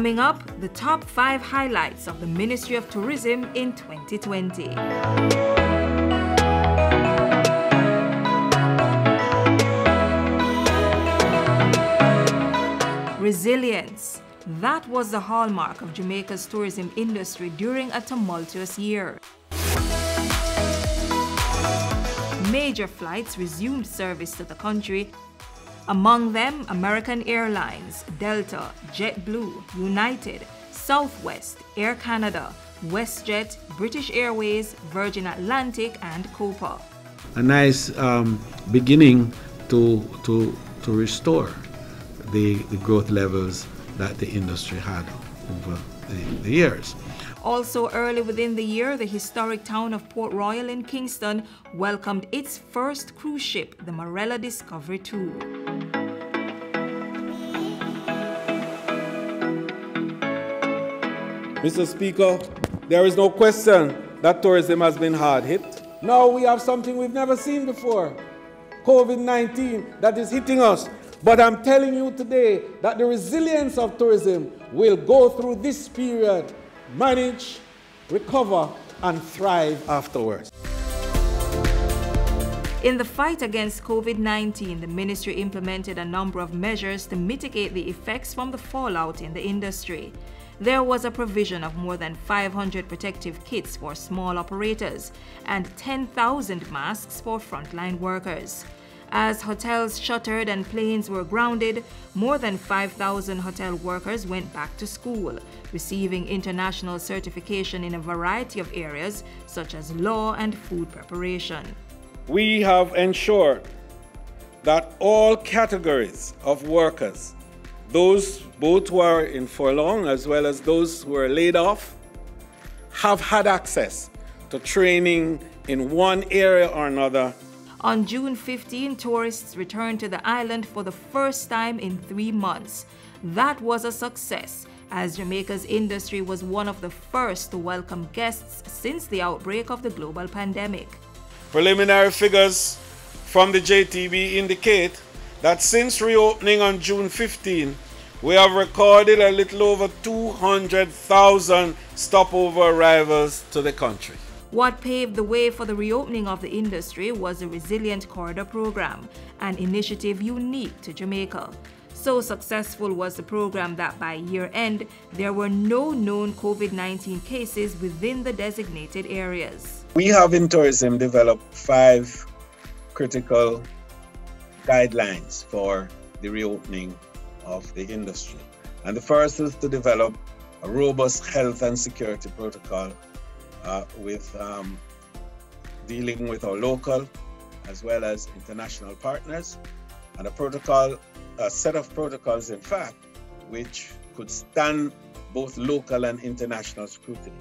Coming up, the top 5 highlights of the Ministry of Tourism in 2020. Resilience. That was the hallmark of Jamaica's tourism industry during a tumultuous year. Major flights resumed service to the country. Among them, American Airlines, Delta, JetBlue, United, Southwest, Air Canada, WestJet, British Airways, Virgin Atlantic, and Copa. A nice beginning to restore the growth levels that the industry had over the years. Also early within the year, the historic town of Port Royal in Kingston welcomed its first cruise ship, the Marella Discovery II. Mr. Speaker, there is no question that tourism has been hard hit. Now we have something we've never seen before, COVID-19, that is hitting us. But I'm telling you today that the resilience of tourism will go through this period, manage, recover, and thrive afterwards. In the fight against COVID-19, the ministry implemented a number of measures to mitigate the effects from the fallout in the industry. There was a provision of more than 500 protective kits for small operators and 10,000 masks for frontline workers. As hotels shuttered and planes were grounded, more than 5,000 hotel workers went back to school, receiving international certification in a variety of areas such as law and food preparation. We have ensured that all categories of workers, those both who are in furlough as well as those who are laid off, have had access to training in one area or another. On June 15, tourists returned to the island for the first time in 3 months. That was a success, as Jamaica's industry was one of the first to welcome guests since the outbreak of the global pandemic. Preliminary figures from the JTB indicate that since reopening on June 15, we have recorded a little over 200,000 stopover arrivals to the country. What paved the way for the reopening of the industry was the Resilient Corridor Program, an initiative unique to Jamaica. So successful was the program that by year-end, there were no known COVID-19 cases within the designated areas. We have in tourism developed 5 critical guidelines for the reopening of the industry. And the first is to develop a robust health and security protocol with dealing with our local as well as international partners, and a set of protocols, in fact, which could stand both local and international scrutiny.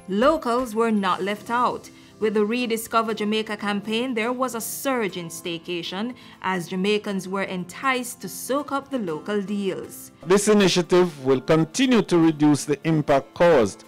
Locals were not left out. With the Rediscover Jamaica campaign, there was a surge in staycation as Jamaicans were enticed to soak up the local deals. This initiative will continue to reduce the impact caused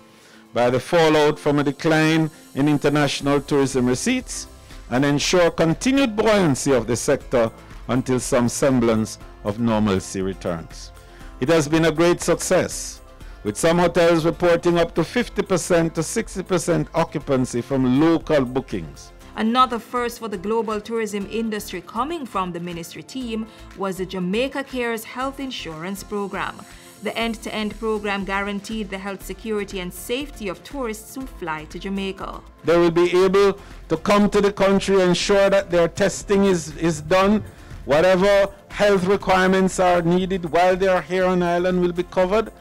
by the fallout from a decline in international tourism receipts and ensure continued buoyancy of the sector until some semblance of normalcy returns. It has been a great success, with some hotels reporting up to 50% to 60% occupancy from local bookings. Another first for the global tourism industry coming from the ministry team was the Jamaica Cares Health Insurance Program. The end-to-end program guaranteed the health security and safety of tourists who fly to Jamaica. They will be able to come to the country, ensure that their testing is done. Whatever health requirements are needed while they are here on island will be covered.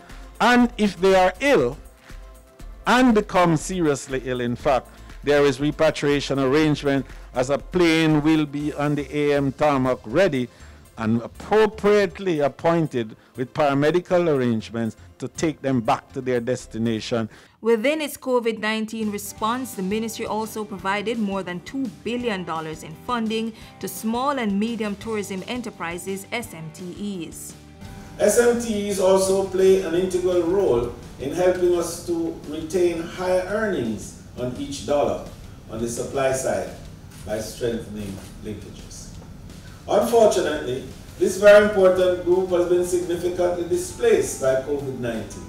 And if they are ill and become seriously ill, in fact, there is repatriation arrangement as a plane will be on the AM tarmac ready and appropriately appointed with paramedical arrangements to take them back to their destination. Within its COVID-19 response, the ministry also provided more than $2 billion in funding to small and medium tourism enterprises, SMTEs. SMTEs also play an integral role in helping us to retain higher earnings on each dollar on the supply side by strengthening linkages. Unfortunately, This very important group has been significantly displaced by COVID-19.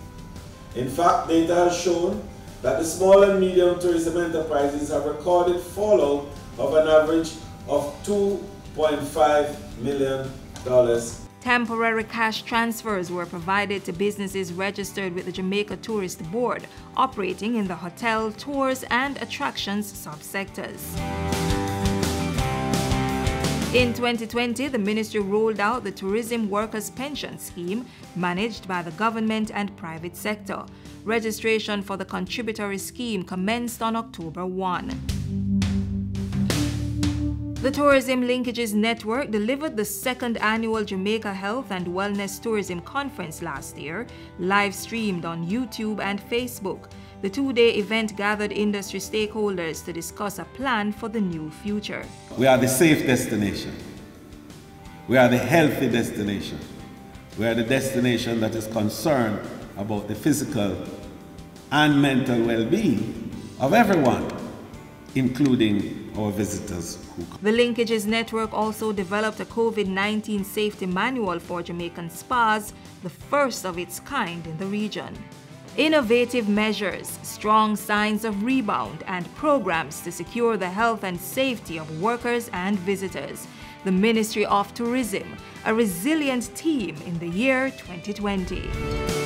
In fact, data has shown that the small and medium tourism enterprises have recorded fallout of an average of $2.5 million. Temporary cash transfers were provided to businesses registered with the Jamaica Tourist Board, operating in the hotel, tours, and attractions subsectors. In 2020, the ministry rolled out the Tourism Workers' Pension Scheme, managed by the government and private sector. Registration for the contributory scheme commenced on October 1. The Tourism Linkages Network delivered the second annual Jamaica Health and Wellness Tourism Conference last year, live-streamed on YouTube and Facebook. The two-day event gathered industry stakeholders to discuss a plan for the new future. We are the safe destination. We are the healthy destination. We are the destination that is concerned about the physical and mental well-being of everyone, including our visitors who come. The Linkages Network also developed a COVID-19 safety manual for Jamaican spas, the first of its kind in the region. Innovative measures, strong signs of rebound, and programs to secure the health and safety of workers and visitors. The Ministry of Tourism, a resilient team in the year 2020.